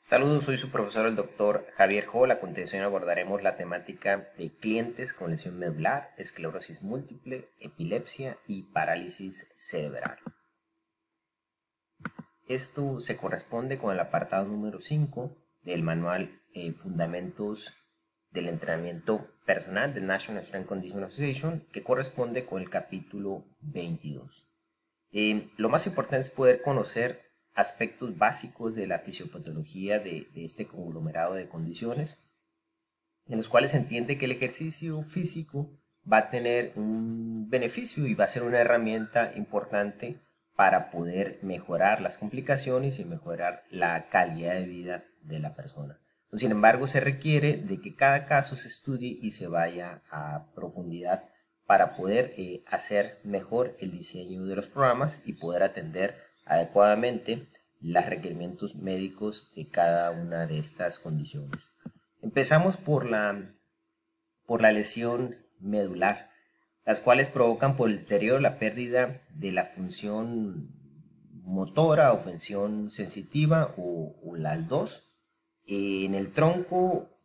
Saludos, soy su profesor el doctor Javier Hall. A continuación abordaremos la temática de clientes con lesión medular, esclerosis múltiple, epilepsia y parálisis cerebral. Esto se corresponde con el apartado número 5 del manual Fundamentos del Entrenamiento Personal de National Strength Conditioning Association, que corresponde con el capítulo 22. Lo más importante es poder conocer aspectos básicos de la fisiopatología de este conglomerado de condiciones, en los cuales se entiende que el ejercicio físico va a tener un beneficio y va a ser una herramienta importante para poder mejorar las complicaciones y mejorar la calidad de vida de la persona. Sin embargo, se requiere de que cada caso se estudie y se vaya a profundidad para poder hacer mejor el diseño de los programas y poder atender adecuadamente los requerimientos médicos de cada una de estas condiciones. Empezamos por la lesión medular, las cuales provocan por el deterioro la pérdida de la función motora o función sensitiva o las dos en el tronco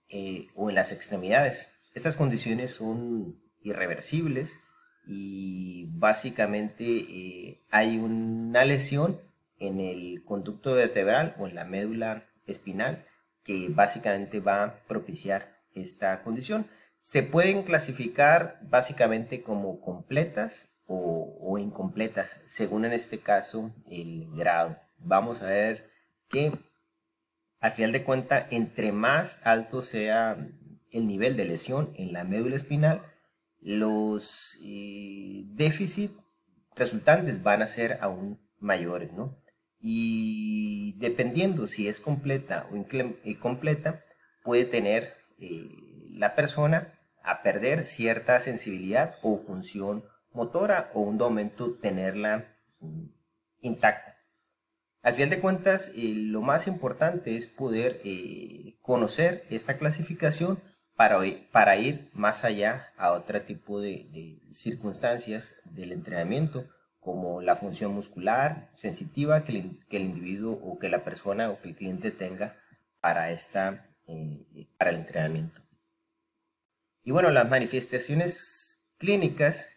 o en las extremidades. Estas condiciones son irreversibles y básicamente hay una lesión en el conducto vertebral o en la médula espinal que básicamente va a propiciar esta condición. Se pueden clasificar básicamente como completas o incompletas, según en este caso el grado. Vamos a ver que al final de cuentas, entre más alto sea el nivel de lesión en la médula espinal, los déficits resultantes van a ser aún mayores, ¿no? Y dependiendo si es completa o incompleta, puede tener la persona a perder cierta sensibilidad o función motora o un momento tenerla intacta. Al final de cuentas, lo más importante es poder conocer esta clasificación para ir más allá a otro tipo de circunstancias del entrenamiento, como la función muscular sensitiva que el individuo o que la persona o que el cliente tenga para el entrenamiento. Y bueno, las manifestaciones clínicas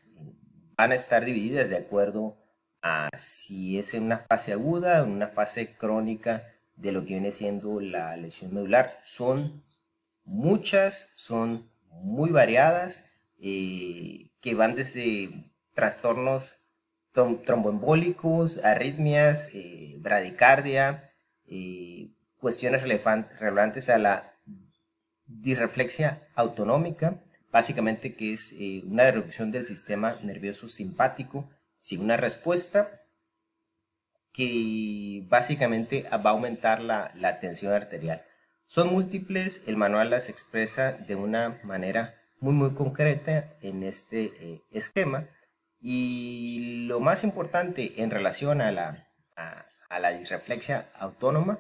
van a estar divididas de acuerdo a si es en una fase aguda o en una fase crónica de lo que viene siendo la lesión medular. Son muchas, son muy variadas, que van desde trastornos tromboembólicos, arritmias, bradicardia, cuestiones relevantes a la disreflexia autonómica, básicamente que es una reducción del sistema nervioso simpático sin una respuesta que básicamente va a aumentar la tensión arterial. Son múltiples, el manual las expresa de una manera muy concreta en este esquema, y lo más importante en relación a la disreflexia autónoma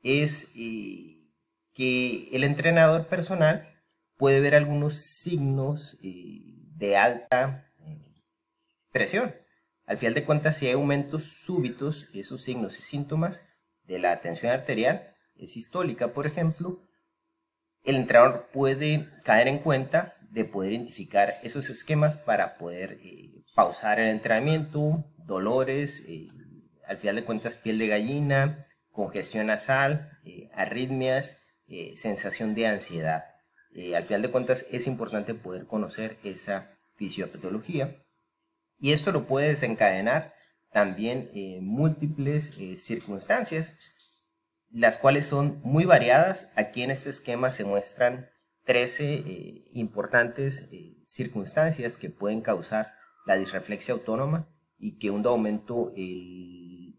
es que el entrenador personal puede ver algunos signos de alta presión. Al final de cuentas, si hay aumentos súbitos, esos signos y síntomas de la tensión arterial sistólica, por ejemplo, el entrenador puede caer en cuenta de poder identificar esos esquemas para poder pausar el entrenamiento, dolores, al final de cuentas piel de gallina, congestión nasal, arritmias, sensación de ansiedad. Al final de cuentas es importante poder conocer esa fisiopatología. Y esto lo puede desencadenar también múltiples circunstancias, las cuales son muy variadas. Aquí en este esquema se muestran 13 importantes circunstancias que pueden causar la disreflexia autónoma y que un momento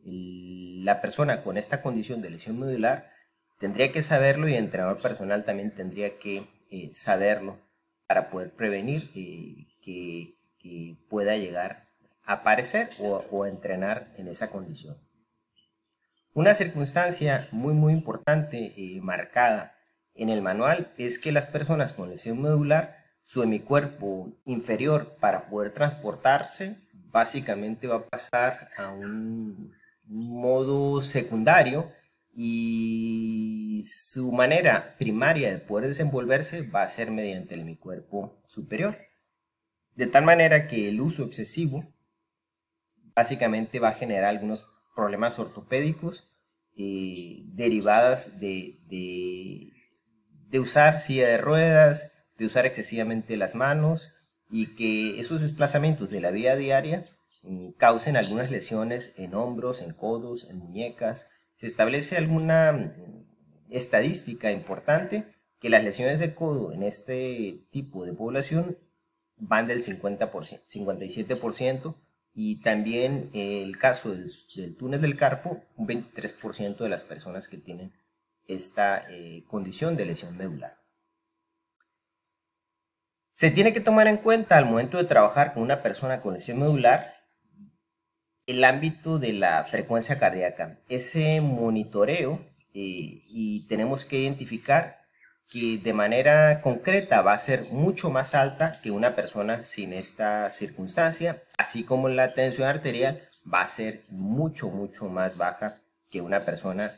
la persona con esta condición de lesión medular tendría que saberlo, y el entrenador personal también tendría que saberlo para poder prevenir que pueda llegar a aparecer o entrenar en esa condición. Una circunstancia muy importante marcada en el manual es que las personas con lesión medular, su hemicuerpo inferior para poder transportarse básicamente va a pasar a un modo secundario y y su manera primaria de poder desenvolverse va a ser mediante el hemicuerpo superior. De tal manera que el uso excesivo básicamente va a generar algunos problemas ortopédicos derivadas de usar silla de ruedas, de usar excesivamente las manos y que esos desplazamientos de la vida diaria causen algunas lesiones en hombros, en codos, en muñecas. Se establece alguna estadística importante que las lesiones de codo en este tipo de población van del 50%, 57%, y también el caso del túnel del carpo, un 23% de las personas que tienen esta condición de lesión medular. Se tiene que tomar en cuenta al momento de trabajar con una persona con lesión medular el ámbito de la frecuencia cardíaca, ese monitoreo, y tenemos que identificar que de manera concreta va a ser mucho más alta que una persona sin esta circunstancia, así como la tensión arterial va a ser mucho más baja que una persona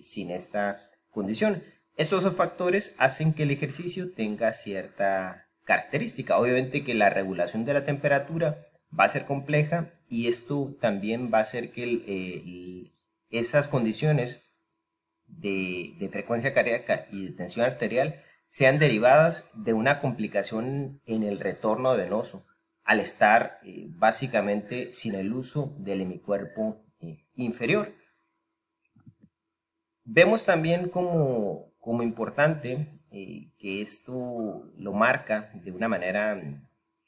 sin esta condición. Estos dos factores hacen que el ejercicio tenga cierta característica. Obviamente que la regulación de la temperatura va a ser compleja y esto también va a hacer que esas condiciones de frecuencia cardíaca y de tensión arterial sean derivadas de una complicación en el retorno venoso al estar básicamente sin el uso del hemicuerpo inferior. Vemos también como importante que esto lo marca de una manera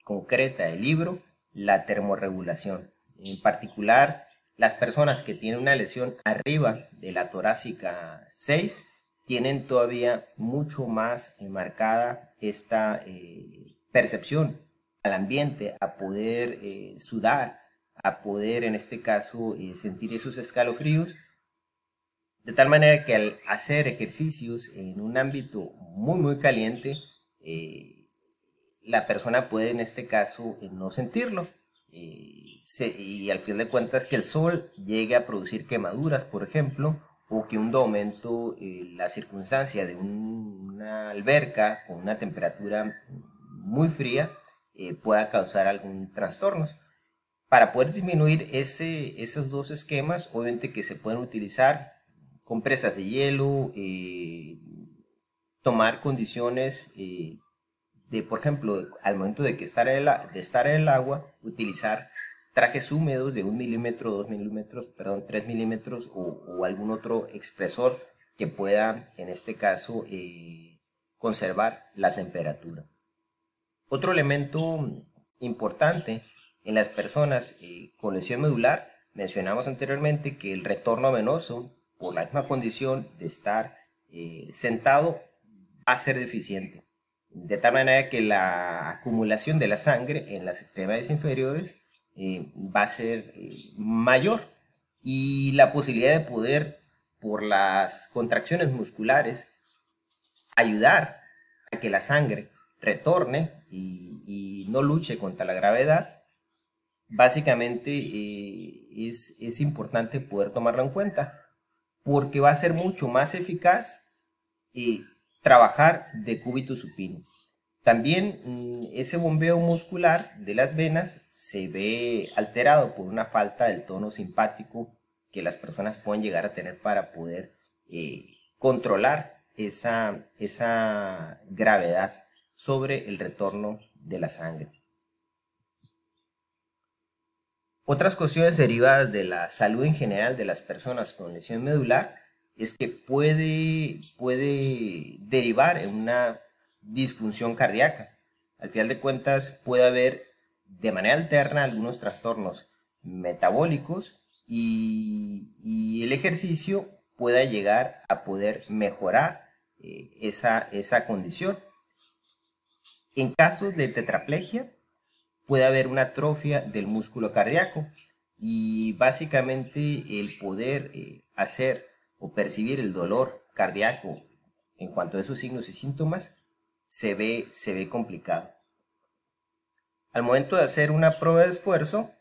concreta el libro, la termorregulación. En particular, las personas que tienen una lesión arriba de la torácica 6 tienen todavía mucho más marcada esta percepción al ambiente, a poder sudar, a poder en este caso sentir esos escalofríos, de tal manera que al hacer ejercicios en un ámbito muy caliente, la persona puede en este caso no sentirlo. Y al fin de cuentas que el sol llegue a producir quemaduras, por ejemplo, o que un aumento la circunstancia de una alberca con una temperatura muy fría pueda causar algún trastorno. Para poder disminuir esos dos esquemas, obviamente que se pueden utilizar compresas de hielo, tomar condiciones por ejemplo, al momento de estar en el agua, utilizar trajes húmedos de 1 milímetro, 2 milímetros, perdón, 3 milímetros o algún otro expresor que pueda, en este caso, conservar la temperatura. Otro elemento importante en las personas con lesión medular, mencionamos anteriormente que el retorno venoso, por la misma condición de estar sentado, va a ser deficiente. De tal manera que la acumulación de la sangre en las extremidades inferiores va a ser mayor y la posibilidad de poder, por las contracciones musculares, ayudar a que la sangre retorne y no luche contra la gravedad, básicamente es importante poder tomarlo en cuenta porque va a ser mucho más eficaz trabajar de cúbito supino. También ese bombeo muscular de las venas se ve alterado por una falta del tono simpático que las personas pueden llegar a tener para poder controlar esa gravedad sobre el retorno de la sangre. Otras cuestiones derivadas de la salud en general de las personas con lesión medular es que puede derivar en una disfunción cardíaca. Al final de cuentas puede haber de manera alterna algunos trastornos metabólicos y el ejercicio pueda llegar a poder mejorar esa condición. En casos de tetraplegia puede haber una atrofia del músculo cardíaco y básicamente el poder hacer o percibir el dolor cardíaco en cuanto a esos signos y síntomas se ve complicado. Al momento de hacer una prueba de esfuerzo,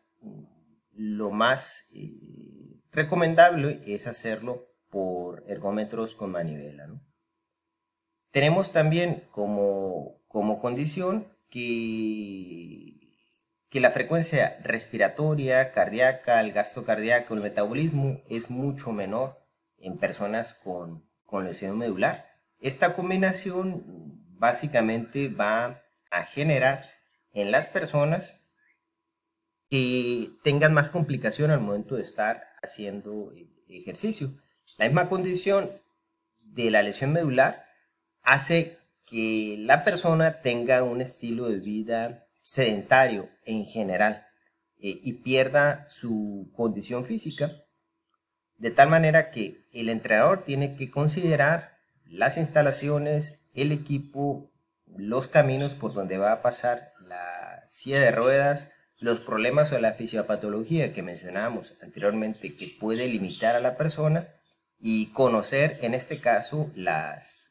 lo más recomendable es hacerlo por ergómetros con manivela, ¿no? Tenemos también como condición que la frecuencia respiratoria, cardíaca, el gasto cardíaco, el metabolismo es mucho menor en personas con lesión medular. Esta combinación básicamente va a generar en las personas que tengan más complicación al momento de estar haciendo ejercicio. La misma condición de la lesión medular hace que la persona tenga un estilo de vida sedentario en general y pierda su condición física, de tal manera que el entrenador tiene que considerar las instalaciones, el equipo, los caminos por donde va a pasar la silla de ruedas, los problemas o la fisiopatología que mencionábamos anteriormente que puede limitar a la persona y conocer en este caso las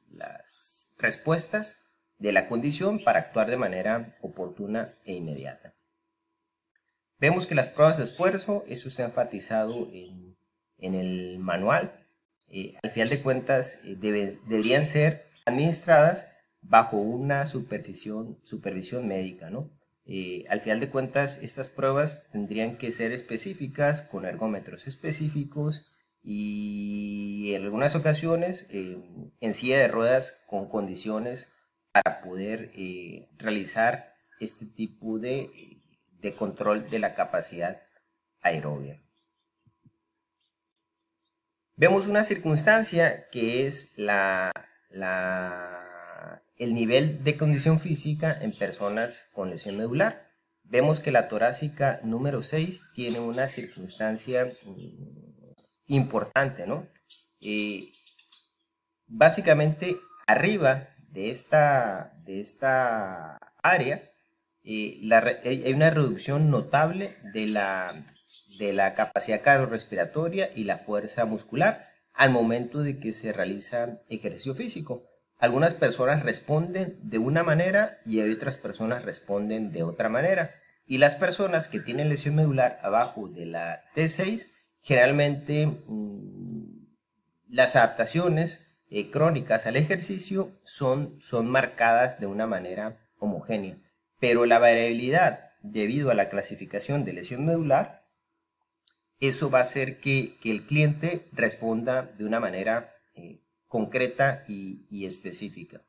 respuestas de la condición para actuar de manera oportuna e inmediata. Vemos que las pruebas de esfuerzo, eso está enfatizado en el manual. Al final de cuentas deberían ser administradas bajo una supervisión médica, ¿no? Al final de cuentas estas pruebas tendrían que ser específicas, con ergómetros específicos y en algunas ocasiones en silla de ruedas con condiciones para poder realizar este tipo de control de la capacidad aerobia. Vemos una circunstancia que es el nivel de condición física en personas con lesión medular. Vemos que la torácica número 6 tiene una circunstancia importante, ¿no? Básicamente arriba de esta área hay una reducción notable de la capacidad cardiorrespiratoria y la fuerza muscular al momento de que se realiza ejercicio físico. Algunas personas responden de una manera y otras personas responden de otra manera. Y las personas que tienen lesión medular abajo de la T6, generalmente las adaptaciones crónicas al ejercicio son marcadas de una manera homogénea. Pero la variabilidad debido a la clasificación de lesión medular, eso va a hacer que el cliente responda de una manera concreta y específica.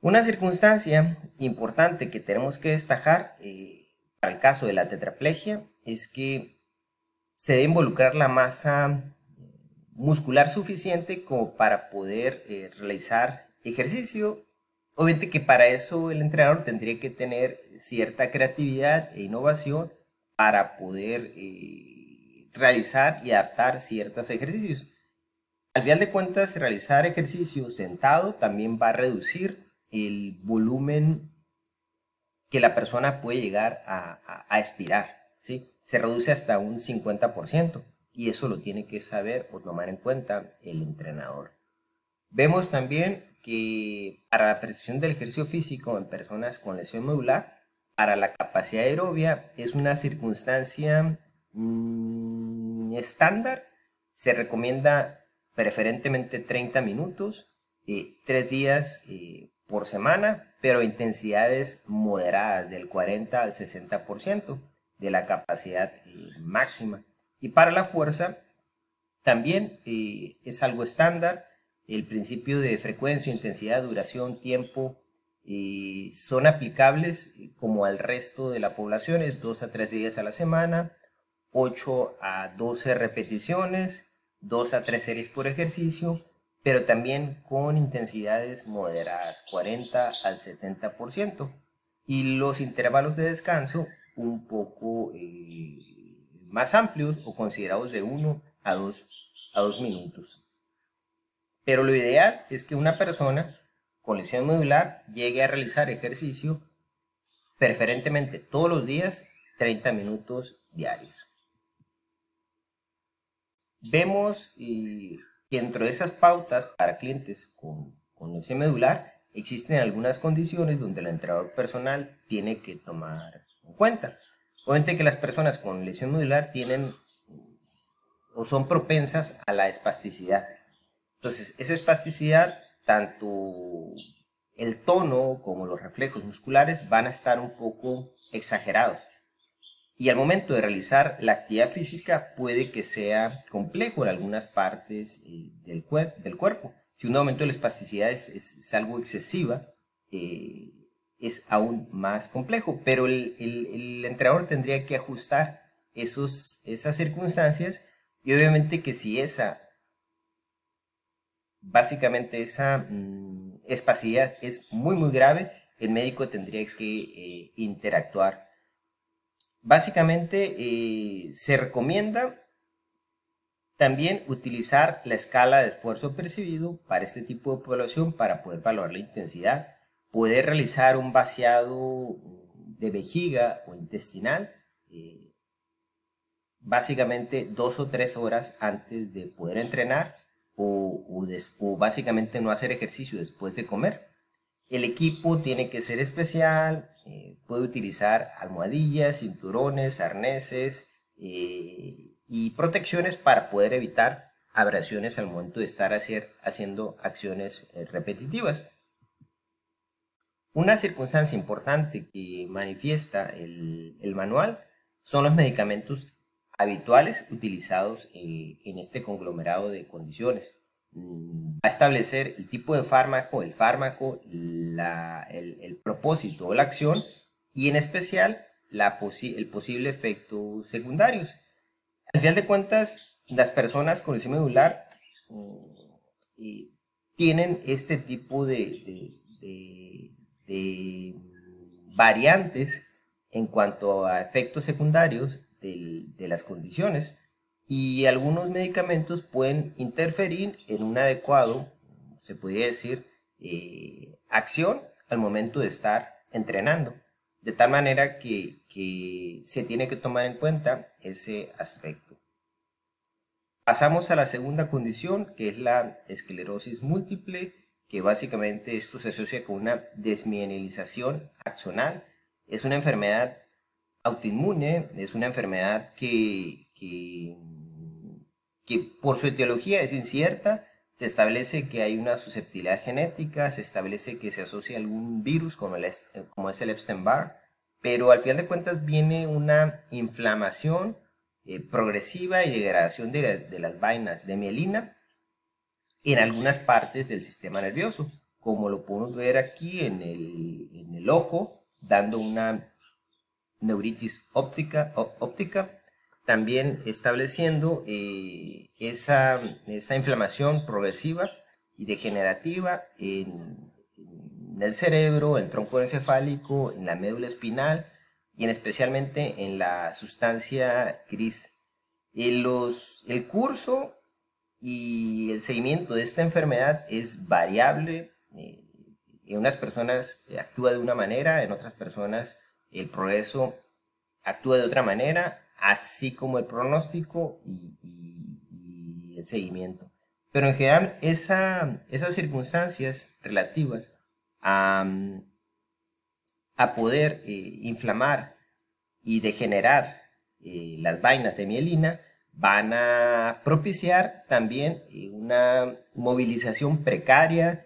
Una circunstancia importante que tenemos que destacar para el caso de la tetraplegia es que se debe involucrar la masa muscular suficiente como para poder realizar ejercicio. Obviamente que para eso el entrenador tendría que tener cierta creatividad e innovación para poder realizar y adaptar ciertos ejercicios. Al final de cuentas, realizar ejercicio sentado también va a reducir el volumen que la persona puede llegar a expirar, ¿sí? Se reduce hasta un 50% y eso lo tiene que saber o tomar en cuenta el entrenador. Vemos también que para la prescripción del ejercicio físico en personas con lesión medular, para la capacidad aerobia es una circunstancia estándar. Se recomienda preferentemente 30 minutos, 3 días por semana, pero intensidades moderadas del 40 al 60% de la capacidad máxima. Y para la fuerza también es algo estándar. El principio de frecuencia, intensidad, duración, tiempo son aplicables como al resto de la población, es 2 a 3 días a la semana, 8 a 12 repeticiones, 2 a 3 series por ejercicio, pero también con intensidades moderadas, 40 al 70%, y los intervalos de descanso un poco más amplios o considerados de 1 a 2 minutos. Pero lo ideal es que una persona con lesión medular llegue a realizar ejercicio preferentemente todos los días, 30 minutos diarios. Vemos que dentro de esas pautas para clientes con lesión medular existen algunas condiciones donde el entrenador personal tiene que tomar en cuenta. Obviamente que las personas con lesión medular tienen o son propensas a la espasticidad. Entonces, esa espasticidad, tanto el tono como los reflejos musculares van a estar un poco exagerados. Y al momento de realizar la actividad física puede que sea complejo en algunas partes del cuerpo. Si un aumento de la espasticidad es algo excesiva, es aún más complejo, pero el entrenador tendría que ajustar esas circunstancias, y obviamente que si básicamente esa espasticidad es muy grave, el médico tendría que interactuar. Básicamente se recomienda también utilizar la escala de esfuerzo percibido para este tipo de población para poder valorar la intensidad. Poder realizar un vaciado de vejiga o intestinal básicamente 2 o 3 horas antes de poder entrenar, o básicamente no hacer ejercicio después de comer. El equipo tiene que ser especial, puede utilizar almohadillas, cinturones, arneses y protecciones para poder evitar abrasiones al momento de estar haciendo acciones repetitivas. Una circunstancia importante que manifiesta el manual son los medicamentos habituales utilizados en este conglomerado de condiciones. Va a establecer el tipo de fármaco, el propósito o la acción, y en especial el posible efecto secundarios. Al final de cuentas, las personas con lesión medular tienen este tipo de variantes en cuanto a efectos secundarios de las condiciones, y algunos medicamentos pueden interferir en un adecuado, se podría decir, acción al momento de estar entrenando, de tal manera que se tiene que tomar en cuenta ese aspecto. Pasamos a la segunda condición, que es la esclerosis múltiple, que básicamente esto se asocia con una desmielinización axonal. Es una enfermedad autoinmune, es una enfermedad que por su etiología es incierta. Se establece que hay una susceptibilidad genética, se establece que se asocia a algún virus como es el Epstein-Barr, pero al final de cuentas viene una inflamación progresiva y degradación de las vainas de mielina en algunas partes del sistema nervioso, como lo podemos ver aquí en el ojo, dando una neuritis óptica, también estableciendo esa inflamación progresiva y degenerativa en el cerebro, en el tronco encefálico, en la médula espinal y especialmente en la sustancia gris. El curso y el seguimiento de esta enfermedad es variable. En unas personas actúa de una manera, en otras personas el progreso actúa de otra manera, así como el pronóstico y el seguimiento. Pero en general esas circunstancias relativas a poder inflamar y degenerar las vainas de mielina van a propiciar también una movilización precaria,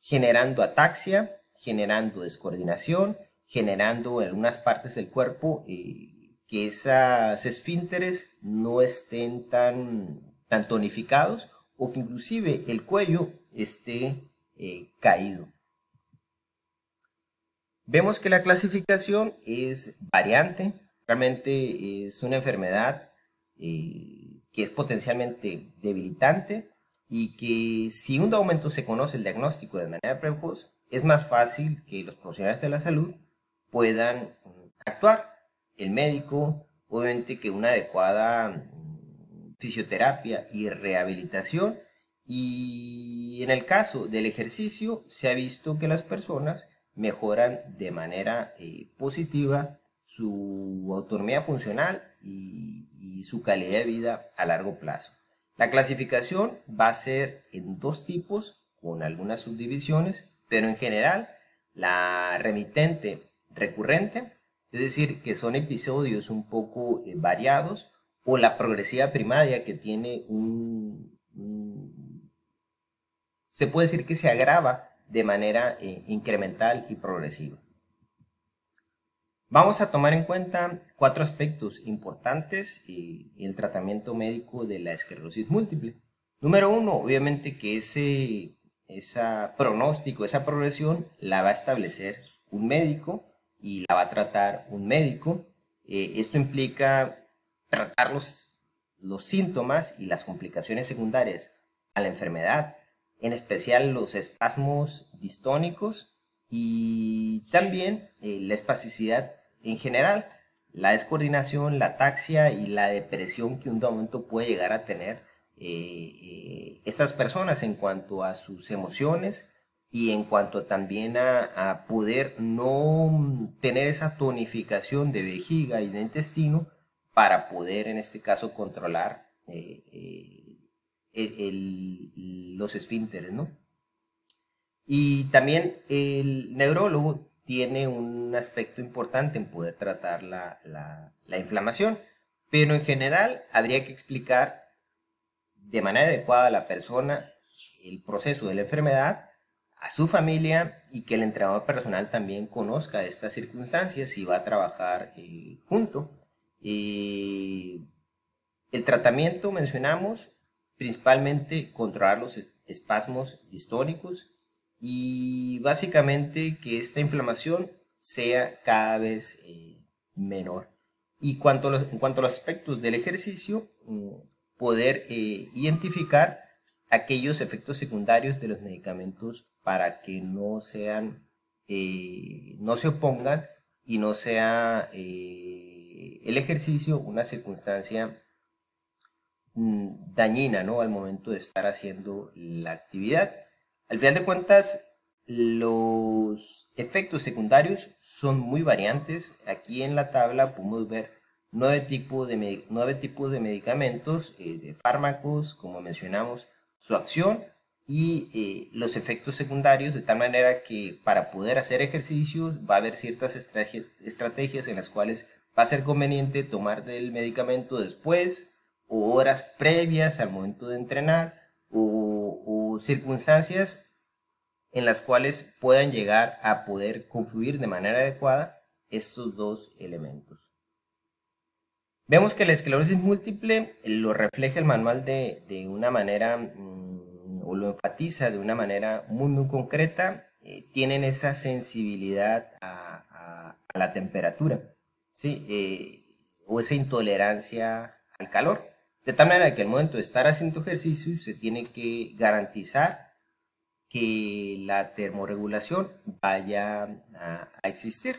generando ataxia, generando descoordinación, generando en algunas partes del cuerpo que esos esfínteres no estén tan tonificados, o que inclusive el cuello esté caído. Vemos que la clasificación es variante, realmente es una enfermedad que es potencialmente debilitante, y que si un momento se conoce el diagnóstico de manera precoz, es más fácil que los profesionales de la salud puedan actuar. El médico, obviamente que una adecuada fisioterapia y rehabilitación, y en el caso del ejercicio se ha visto que las personas mejoran de manera positiva su autonomía funcional y su calidad de vida a largo plazo. La clasificación va a ser en 2 tipos, con algunas subdivisiones, pero en general la remitente recurrente, es decir, que son episodios un poco variados, o la progresiva primaria, que tiene se puede decir que se agrava de manera incremental y progresiva. Vamos a tomar en cuenta 4 aspectos importantes en el tratamiento médico de la esclerosis múltiple. Número 1, obviamente que ese pronóstico, esa progresión la va a establecer un médico y la va a tratar un médico. Esto implica tratar los síntomas y las complicaciones secundarias a la enfermedad, en especial los espasmos distónicos y también la espasticidad en general, la descoordinación, la ataxia y la depresión que un momento puede llegar a tener estas personas en cuanto a sus emociones y en cuanto también a poder no tener esa tonificación de vejiga y de intestino para poder en este caso controlar los esfínteres, ¿no? Y también el neurólogo tiene un aspecto importante en poder tratar la inflamación, pero en general habría que explicar de manera adecuada a la persona el proceso de la enfermedad, a su familia, y que el entrenador personal también conozca estas circunstancias y va a trabajar junto. El tratamiento, mencionamos, principalmente controlar los espasmos distónicos y básicamente que esta inflamación sea cada vez menor. Y en cuanto a los aspectos del ejercicio, poder identificar aquellos efectos secundarios de los medicamentos para que no sean, no se opongan y no sea el ejercicio una circunstancia dañina, ¿no?, al momento de estar haciendo la actividad. Al final de cuentas, los efectos secundarios son muy variantes. Aquí en la tabla podemos ver 9 tipos de medicamentos, de fármacos, como mencionamos, su acción y los efectos secundarios, de tal manera que para poder hacer ejercicios va a haber ciertas estrategias en las cuales va a ser conveniente tomar del medicamento después o horas previas al momento de entrenar o circunstancias en las cuales puedan llegar a poder confluir de manera adecuada estos dos elementos. Vemos que la esclerosis múltiple lo refleja el manual de una manera, o lo enfatiza de una manera muy concreta. Tienen esa sensibilidad a la temperatura, ¿sí? O esa intolerancia al calor. De tal manera que al momento de estar haciendo ejercicio se tiene que garantizar que la termorregulación vaya a existir,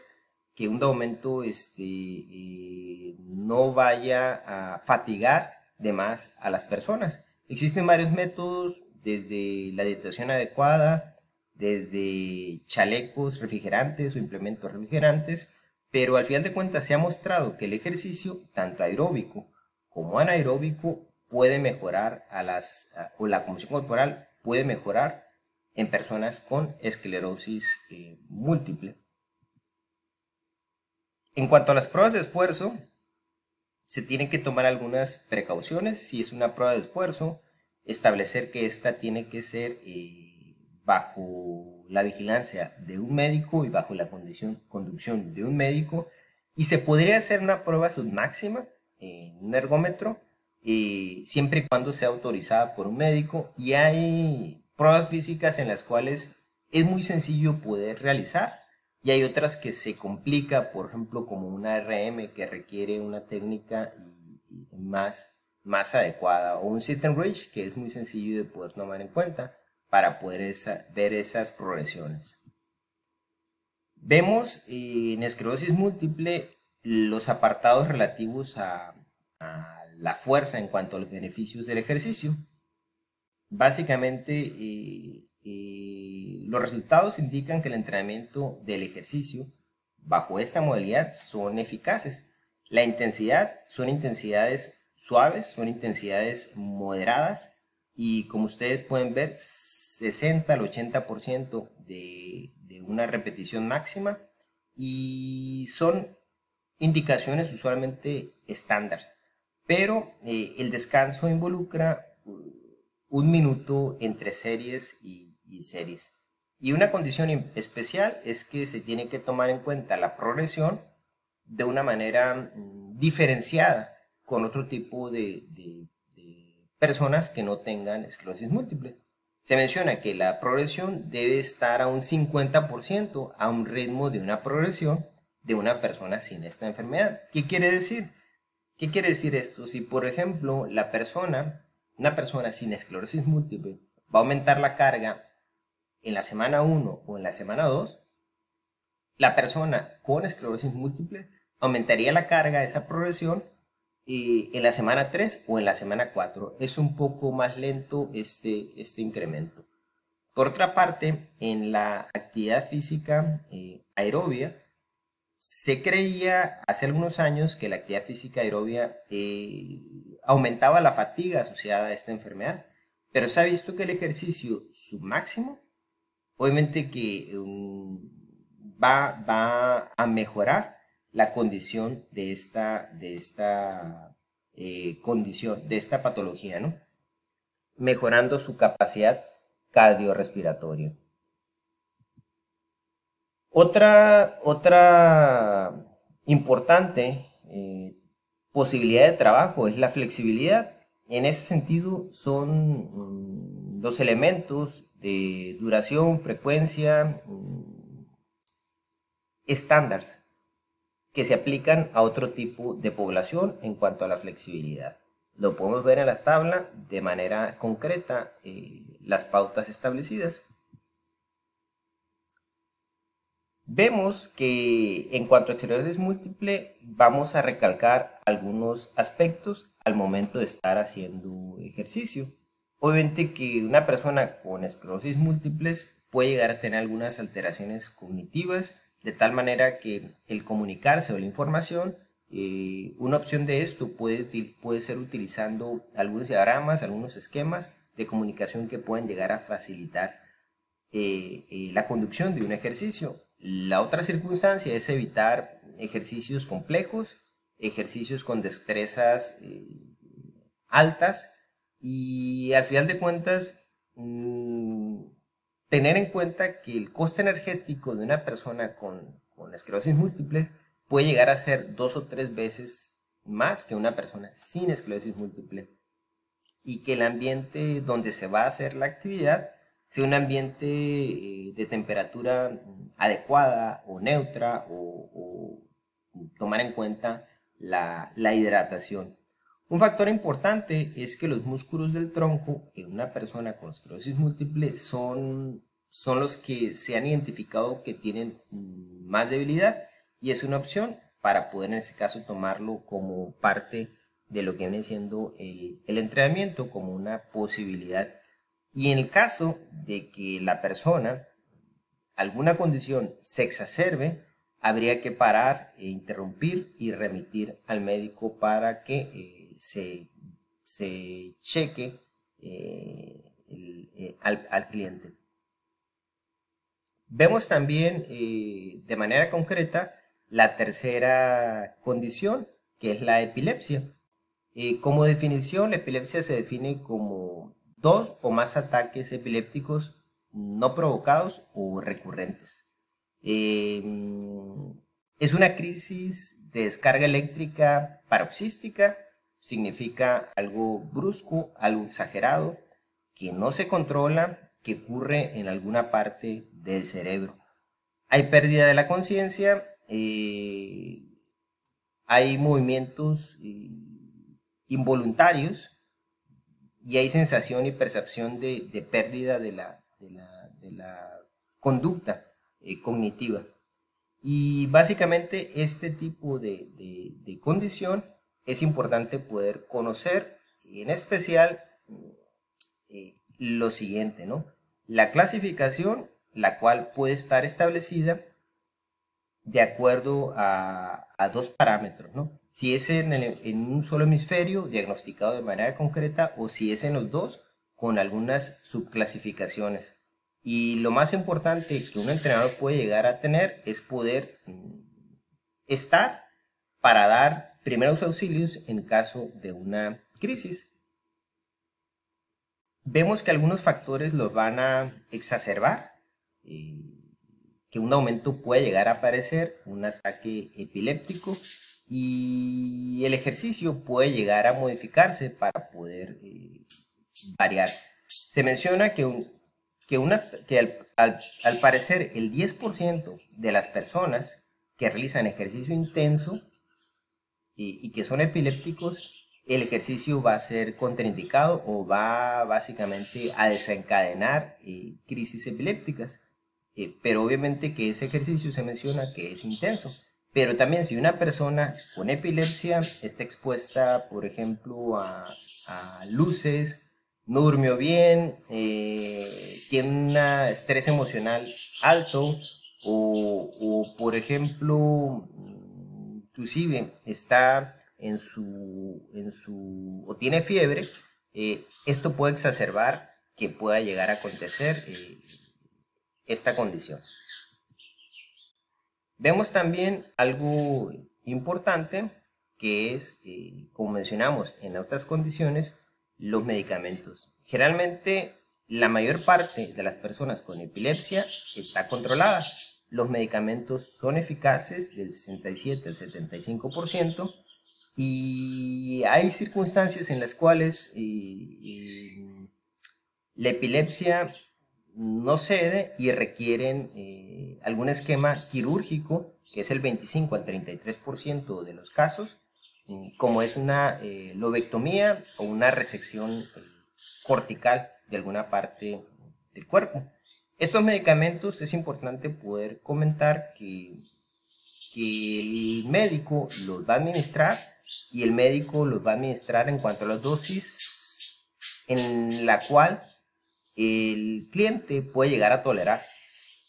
que un aumento no vaya a fatigar de más a las personas. Existen varios métodos, desde la hidratación adecuada, desde chalecos refrigerantes o implementos refrigerantes, pero al final de cuentas se ha mostrado que el ejercicio, tanto aeróbico como anaeróbico, puede mejorar o la composición corporal puede mejorar en personas con esclerosis múltiple. En cuanto a las pruebas de esfuerzo, se tienen que tomar algunas precauciones. Si es una prueba de esfuerzo, establecer que esta tiene que ser bajo la vigilancia de un médico y bajo la conducción de un médico, y se podría hacer una prueba submáxima en un ergómetro siempre y cuando sea autorizada por un médico, y hay pruebas físicas en las cuales es muy sencillo poder realizar y hay otras que se complica, por ejemplo como una RM que requiere una técnica más adecuada, o un sit and reach que es muy sencillo de poder tomar en cuenta para poder ver esas progresiones. Vemos en esclerosis múltiple los apartados relativos a la fuerza en cuanto a los beneficios del ejercicio. Básicamente los resultados indican que el entrenamiento del ejercicio bajo esta modalidad son eficaces. La intensidad son intensidades suaves, son intensidades moderadas, y como ustedes pueden ver, 60 al 80% de una repetición máxima, y son indicaciones usualmente estándar. pero el descanso involucra 1 minuto entre series y series. Y una condición especial es que se tiene que tomar en cuenta la progresión de una manera diferenciada con otro tipo de personas que no tengan esclerosis múltiple. Se menciona que la progresión debe estar a un 50% a un ritmo de una progresión de una persona sin esta enfermedad. ¿Qué quiere decir? ¿Qué quiere decir esto? Si, por ejemplo, una persona sin esclerosis múltiple va a aumentar la carga en la semana 1 o en la semana 2, la persona con esclerosis múltiple aumentaría la carga de esa progresión en la semana 3 o en la semana 4. Es un poco más lento este incremento. Por otra parte, en la actividad física aerobia, se creía hace algunos años que la actividad física aerobia aumentaba la fatiga asociada a esta enfermedad, pero se ha visto que el ejercicio submáximo, obviamente que va a mejorar la condición de esta condición, de esta patología, ¿no? Mejorando su capacidad cardiorrespiratoria. Otra importante posibilidad de trabajo es la flexibilidad. En ese sentido son los elementos de duración, frecuencia, estándares que se aplican a otro tipo de población en cuanto a la flexibilidad. Lo podemos ver en las tablas de manera concreta, las pautas establecidas. Vemos que en cuanto a esclerosis múltiple vamos a recalcar algunos aspectos al momento de estar haciendo ejercicio. Obviamente que una persona con esclerosis múltiples puede llegar a tener algunas alteraciones cognitivas, de tal manera que el comunicarse o la información, una opción de esto puede ser utilizando algunos diagramas, algunos esquemas de comunicación que pueden llegar a facilitar la conducción de un ejercicio. La otra circunstancia es evitar ejercicios complejos, ejercicios con destrezas altas, y al final de cuentas tener en cuenta que el coste energético de una persona con esclerosis múltiple puede llegar a ser 2 o 3 veces más que una persona sin esclerosis múltiple, y que el ambiente donde se va a hacer la actividad sea un ambiente de temperatura adecuada o neutra, o tomar en cuenta la hidratación. Un factor importante es que los músculos del tronco en una persona con esclerosis múltiple son los que se han identificado que tienen más debilidad, y es una opción para poder en ese caso tomarlo como parte de lo que viene siendo el entrenamiento, como una posibilidad. Y en el caso de que la persona, alguna condición se exacerbe, habría que parar, interrumpir y remitir al médico para que se cheque al cliente. Vemos también de manera concreta la tercera condición, que es la epilepsia. Como definición, la epilepsia se define como 2 o más ataques epilépticos no provocados o recurrentes. Es una crisis de descarga eléctrica paroxística, significa algo brusco, algo exagerado, que no se controla, que ocurre en alguna parte del cerebro. Hay pérdida de la conciencia, hay movimientos involuntarios, y hay sensación y percepción de pérdida de la conducta cognitiva. Y básicamente este tipo de condición es importante poder conocer, y en especial lo siguiente, ¿no? La clasificación, la cual puede estar establecida de acuerdo a 2 parámetros, ¿no? Si es en un solo hemisferio, diagnosticado de manera concreta, o si es en los dos, con algunas subclasificaciones. Y lo más importante que un entrenador puede llegar a tener es poder estar para dar primeros auxilios en caso de una crisis. Vemos que algunos factores los van a exacerbar, que un aumento puede llegar a aparecer, un ataque epiléptico, y el ejercicio puede llegar a modificarse para poder variar. Se menciona que al parecer el 10% de las personas que realizan ejercicio intenso y que son epilépticos, el ejercicio va a ser contraindicado o va básicamente a desencadenar crisis epilépticas. Pero obviamente que ese ejercicio se menciona que es intenso. Pero también si una persona con epilepsia está expuesta, por ejemplo, a luces, no durmió bien, tiene un estrés emocional alto, o por ejemplo, inclusive está o tiene fiebre, esto puede exacerbar que pueda llegar a acontecer esta condición. Vemos también algo importante que es, como mencionamos en otras condiciones, los medicamentos. Generalmente la mayor parte de las personas con epilepsia está controlada. Los medicamentos son eficaces del 67 al 75%, y hay circunstancias en las cuales la epilepsia no cede y requieren algún esquema quirúrgico, que es el 25 al 33% de los casos, como es una lobectomía o una resección cortical de alguna parte del cuerpo. Estos medicamentos es importante poder comentar que el médico los va a administrar, y el médico los va a administrar en cuanto a las dosis en la cual el cliente puede llegar a tolerar.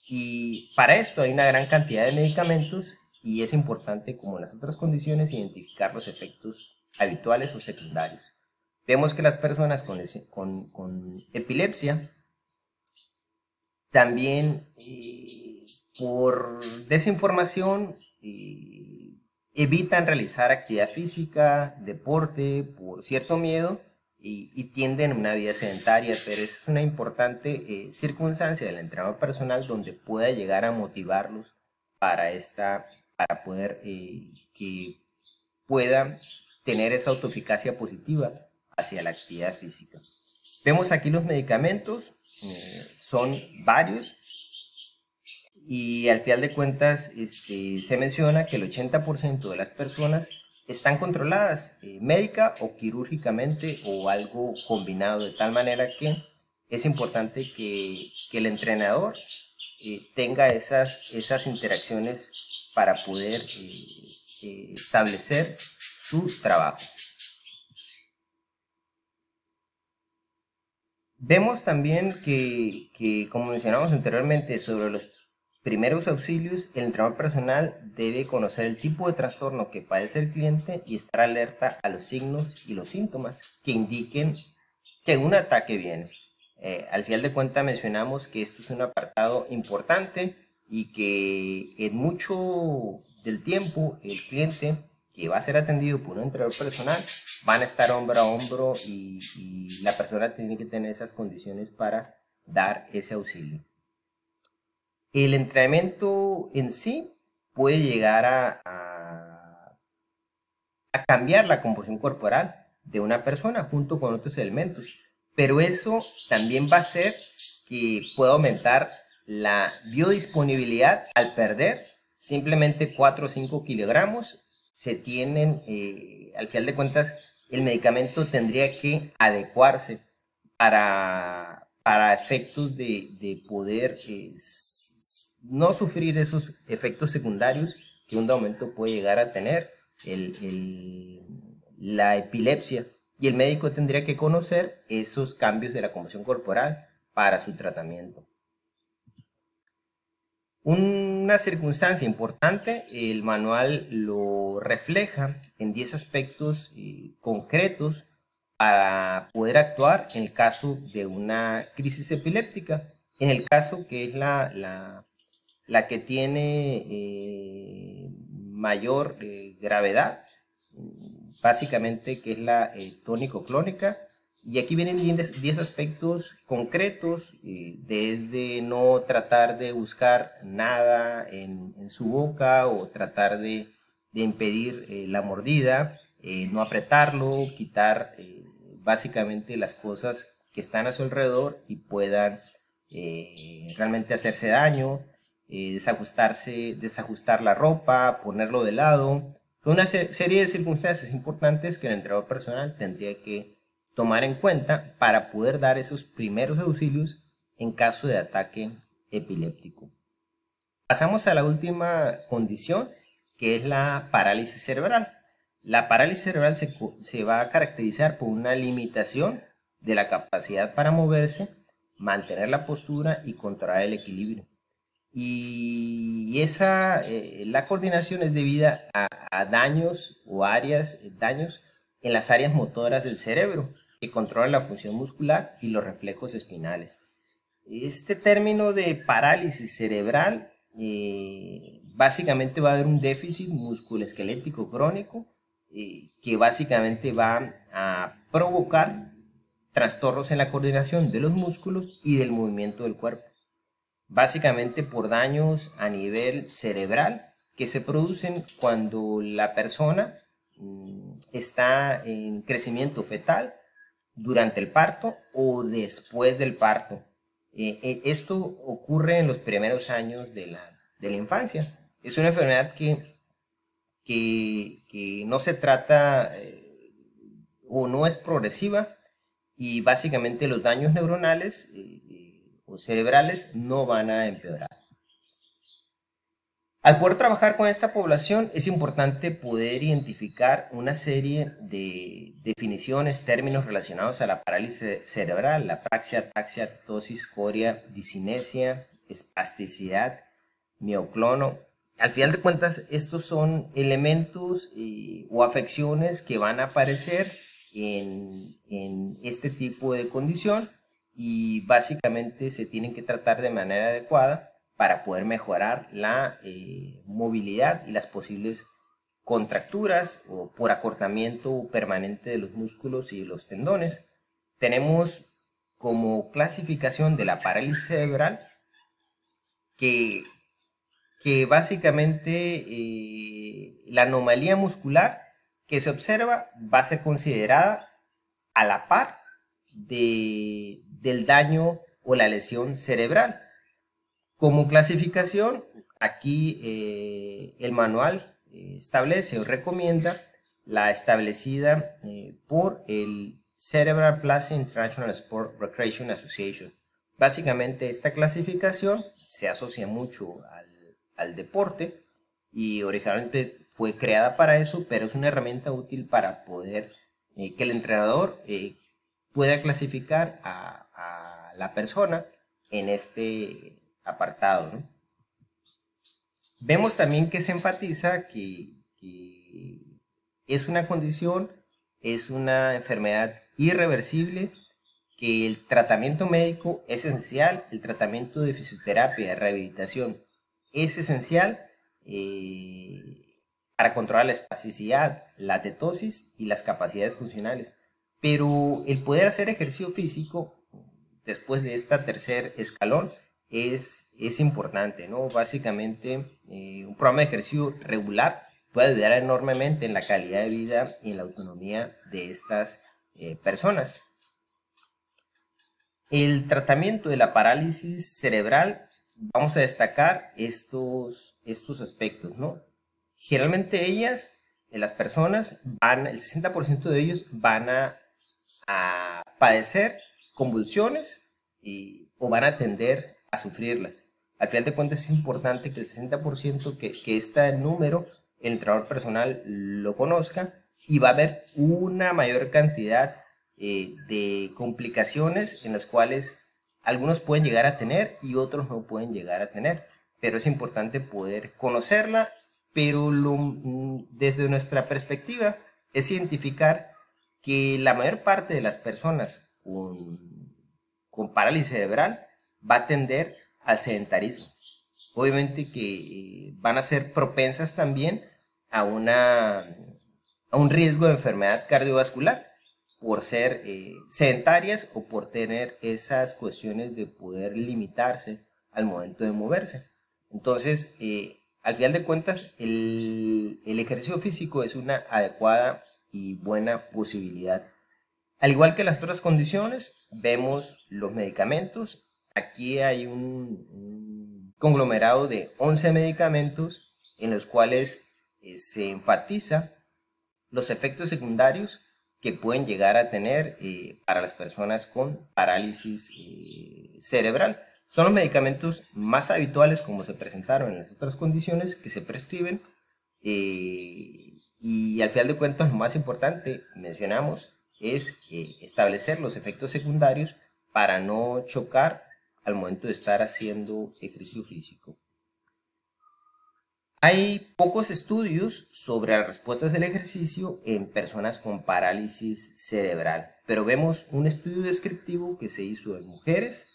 Y para esto hay una gran cantidad de medicamentos, y es importante, como en las otras condiciones, identificar los efectos habituales o secundarios. Vemos que las personas con epilepsia también por desinformación evitan realizar actividad física, deporte, por cierto miedo, y tienden a una vida sedentaria, pero es una importante circunstancia del entrenador personal donde pueda llegar a motivarlos para poder que puedan tener esa autoeficacia positiva hacia la actividad física. Vemos aquí los medicamentos, son varios, y al final de cuentas se menciona que el 80% de las personas están controladas médica o quirúrgicamente o algo combinado, de tal manera que es importante que el entrenador tenga esas interacciones para poder establecer su trabajo. Vemos también que, como mencionamos anteriormente sobre los primeros auxilios, el entrenador personal debe conocer el tipo de trastorno que padece el cliente y estar alerta a los signos y los síntomas que indiquen que un ataque viene. Al final de cuentas mencionamos que esto es un apartado importante, y que en mucho del tiempo el cliente que va a ser atendido por un entrenador personal van a estar hombro a hombro, y la persona tiene que tener esas condiciones para dar ese auxilio. El entrenamiento en sí puede llegar a cambiar la composición corporal de una persona junto con otros elementos, pero eso también va a hacer que pueda aumentar la biodisponibilidad. Al perder simplemente 4 o 5 kilogramos, se tienen, al final de cuentas, el medicamento tendría que adecuarse para efectos de poder no sufrir esos efectos secundarios que un aumento puede llegar a tener la epilepsia, y el médico tendría que conocer esos cambios de la composición corporal para su tratamiento. Una circunstancia importante, el manual lo refleja en 10 aspectos concretos para poder actuar en el caso de una crisis epiléptica. En el caso que es la que tiene mayor gravedad, básicamente, que es la tónico-clónica. Y aquí vienen 10 aspectos concretos, desde no tratar de buscar nada en su boca o tratar de impedir la mordida, no apretarlo, quitar básicamente las cosas que están a su alrededor y puedan realmente hacerse daño, desajustar la ropa, ponerlo de lado. Una serie de circunstancias importantes que el entrenador personal tendría que tomar en cuenta para poder dar esos primeros auxilios en caso de ataque epiléptico. Pasamos a la última condición, que es la parálisis cerebral. La parálisis cerebral se va a caracterizar por una limitación de la capacidad para moverse, mantener la postura y controlar el equilibrio. Y la coordinación es debida a daños o daños en las áreas motoras del cerebro, que controlan la función muscular y los reflejos espinales. Este término de parálisis cerebral básicamente va a haber un déficit musculoesquelético crónico que básicamente va a provocar trastornos en la coordinación de los músculos y del movimiento del cuerpo. Básicamente por daños a nivel cerebral que se producen cuando la persona está en crecimiento fetal, durante el parto o después del parto. Esto ocurre en los primeros años de la infancia. Es una enfermedad que no se trata o no es progresiva, y básicamente los daños neuronales o cerebrales no van a empeorar. Al poder trabajar con esta población es importante poder identificar una serie de definiciones, términos relacionados a la parálisis cerebral: la apraxia, ataxia, ptosis, coria, disinesia, espasticidad, mioclono. Al final de cuentas, estos son elementos o afecciones que van a aparecer en este tipo de condición, y básicamente se tienen que tratar de manera adecuada para poder mejorar la movilidad y las posibles contracturas o por acortamiento permanente de los músculos y de los tendones. Tenemos como clasificación de la parálisis cerebral que básicamente la anomalía muscular que se observa va a ser considerada a la par del daño o la lesión cerebral. Como clasificación, aquí el manual establece o recomienda la establecida por el Cerebral Palsy International Sport Recreation Association. Básicamente esta clasificación se asocia mucho al deporte y originalmente fue creada para eso, pero es una herramienta útil para poder que el entrenador pueda clasificar a la persona en este apartado, ¿no? Vemos también que se enfatiza que es una condición, es una enfermedad irreversible, que el tratamiento médico es esencial, el tratamiento de fisioterapia, de rehabilitación es esencial para controlar la espasticidad, la tetosis y las capacidades funcionales. Pero el poder hacer ejercicio físico después de este tercer escalón es importante, ¿no? Básicamente, un programa de ejercicio regular puede ayudar enormemente en la calidad de vida y en la autonomía de estas personas. El tratamiento de la parálisis cerebral, vamos a destacar estos aspectos, ¿no? Generalmente las personas el 60% de ellos van a padecer convulsiones o van a tender a sufrirlas. Al final de cuentas es importante que el 60% que este número el entrenador personal lo conozca, y va a haber una mayor cantidad de complicaciones en las cuales algunos pueden llegar a tener y otros no pueden llegar a tener, pero es importante poder conocerla. Pero desde nuestra perspectiva es identificar que la mayor parte de las personas con parálisis cerebral va a tender al sedentarismo. Obviamente que van a ser propensas también a una a un riesgo de enfermedad cardiovascular por ser sedentarias o por tener esas cuestiones de poder limitarse al momento de moverse. Entonces, al final de cuentas, el ejercicio físico es una adecuada y buena posibilidad. Al igual que las otras condiciones, vemos los medicamentos. Aquí hay un conglomerado de 11 medicamentos en los cuales se enfatiza los efectos secundarios que pueden llegar a tener para las personas con parálisis cerebral. Son los medicamentos más habituales, como se presentaron en las otras condiciones, que se prescriben. Y al final de cuentas, lo más importante, mencionamos, es establecer los efectos secundarios para no chocar al momento de estar haciendo ejercicio físico. Hay pocos estudios sobre las respuestas del ejercicio en personas con parálisis cerebral, pero vemos un estudio descriptivo que se hizo en mujeres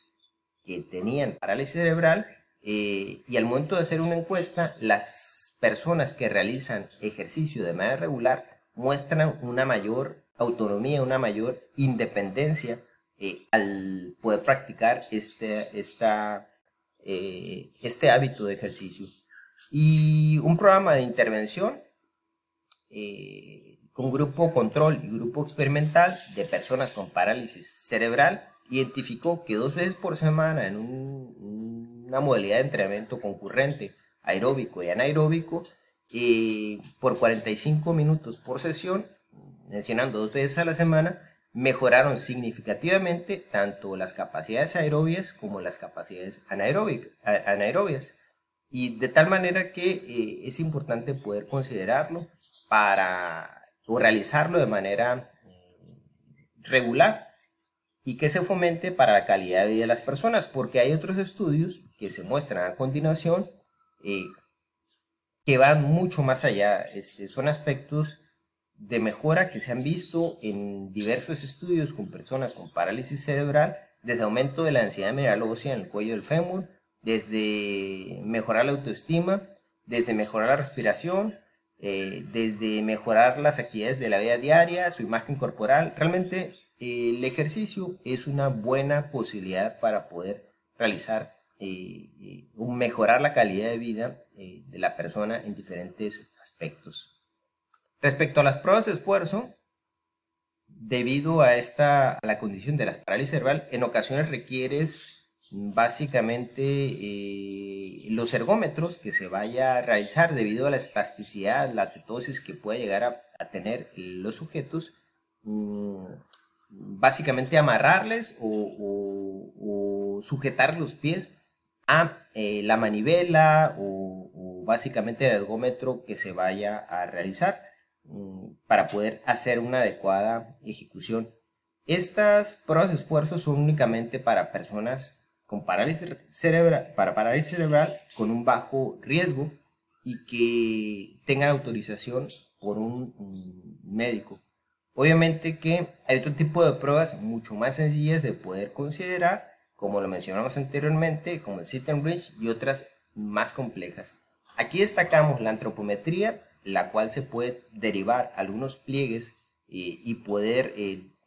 que tenían parálisis cerebral y al momento de hacer una encuesta, las personas que realizan ejercicio de manera regular muestran una mayor autonomía, una mayor independencia al poder practicar este hábito de ejercicio. Y un programa de intervención con grupo control y grupo experimental de personas con parálisis cerebral identificó que 2 veces por semana en una modalidad de entrenamiento concurrente, aeróbico y anaeróbico, por 45 minutos por sesión, mencionando 2 veces a la semana, mejoraron significativamente tanto las capacidades aerobias como las capacidades anaerobias. Y de tal manera que es importante poder considerarlo o realizarlo de manera regular y que se fomente para la calidad de vida de las personas, porque hay otros estudios que se muestran a continuación que van mucho más allá. Son aspectos de mejora que se han visto en diversos estudios con personas con parálisis cerebral, desde aumento de la densidad mineral ósea en el cuello del fémur, desde mejorar la autoestima, desde mejorar la respiración, desde mejorar las actividades de la vida diaria, su imagen corporal. Realmente el ejercicio es una buena posibilidad para poder realizar, mejorar la calidad de vida de la persona en diferentes aspectos. Respecto a las pruebas de esfuerzo, debido a la condición de la parálisis cerebral, en ocasiones requieres básicamente los ergómetros que se vaya a realizar debido a la espasticidad, la tetosis que puede llegar a tener los sujetos, básicamente amarrarles o sujetar los pies a la manivela o básicamente el ergómetro que se vaya a realizar para poder hacer una adecuada ejecución. Estas pruebas de esfuerzo son únicamente para personas con parálisis cerebral con un bajo riesgo y que tengan autorización por un médico. Obviamente que hay otro tipo de pruebas mucho más sencillas de poder considerar, como lo mencionamos anteriormente, como el sit and bridge y otras más complejas. Aquí destacamos la antropometría, la cual se puede derivar algunos pliegues y poder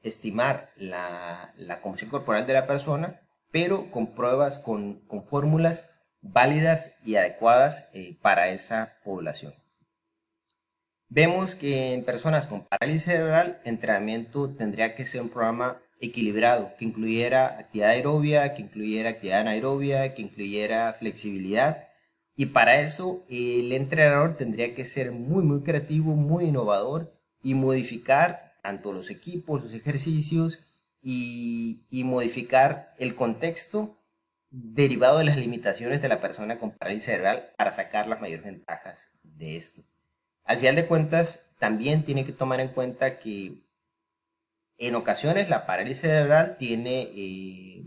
estimar la composición corporal de la persona, pero con pruebas, con fórmulas válidas y adecuadas para esa población. Vemos que en personas con parálisis cerebral, el entrenamiento tendría que ser un programa equilibrado, que incluyera actividad aerobia, que incluyera actividad anaerobia, que incluyera flexibilidad. Y para eso el entrenador tendría que ser muy creativo, muy innovador y modificar tanto los equipos, los ejercicios y modificar el contexto derivado de las limitaciones de la persona con parálisis cerebral para sacar las mayores ventajas de esto. Al final de cuentas, también tiene que tomar en cuenta que en ocasiones la parálisis cerebral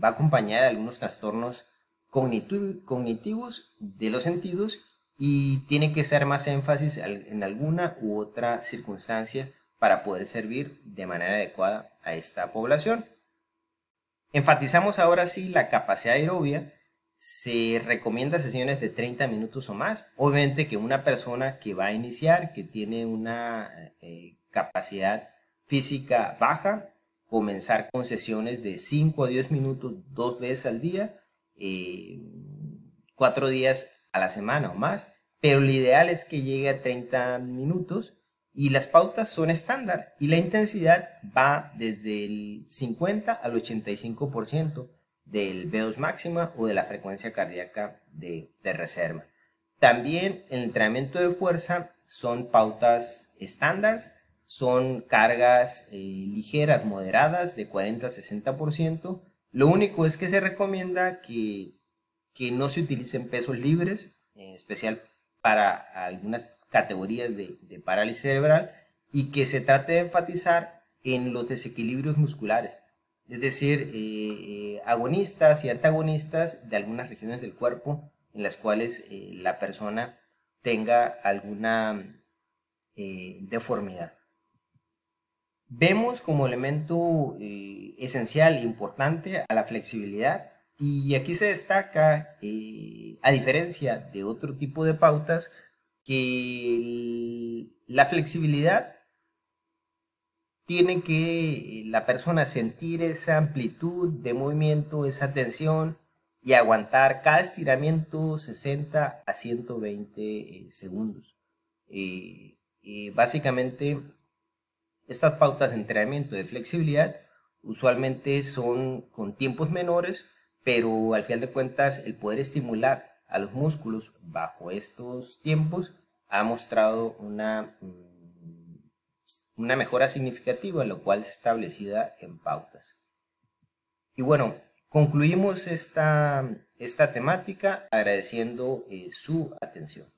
va acompañada de algunos trastornos cognitivos de los sentidos y tiene que ser más énfasis en alguna u otra circunstancia para poder servir de manera adecuada a esta población. Enfatizamos ahora sí la capacidad aerobia. Se recomienda sesiones de 30 minutos o más. Obviamente que una persona que va a iniciar, que tiene una capacidad física baja, comenzar con sesiones de 5 a 10 minutos 2 veces al día, 4 días a la semana o más, pero lo ideal es que llegue a 30 minutos y las pautas son estándar y la intensidad va desde el 50 al 85% del V2 máxima o de la frecuencia cardíaca de reserva. También el entrenamiento de fuerza son pautas estándar, son cargas ligeras, moderadas, de 40 al 60%. Lo único es que se recomienda que no se utilicen pesos libres, en especial para algunas categorías de parálisis cerebral, y que se trate de enfatizar en los desequilibrios musculares, es decir, agonistas y antagonistas de algunas regiones del cuerpo en las cuales la persona tenga alguna deformidad. Vemos como elemento esencial e importante a la flexibilidad, y aquí se destaca, a diferencia de otro tipo de pautas, que la flexibilidad tiene que la persona sentir esa amplitud de movimiento, esa tensión, y aguantar cada estiramiento 60 a 120 segundos. Básicamente, estas pautas de entrenamiento de flexibilidad usualmente son con tiempos menores, pero al final de cuentas el poder estimular a los músculos bajo estos tiempos ha mostrado una mejora significativa, lo cual es establecida en pautas. Y bueno, concluimos esta temática agradeciendo su atención.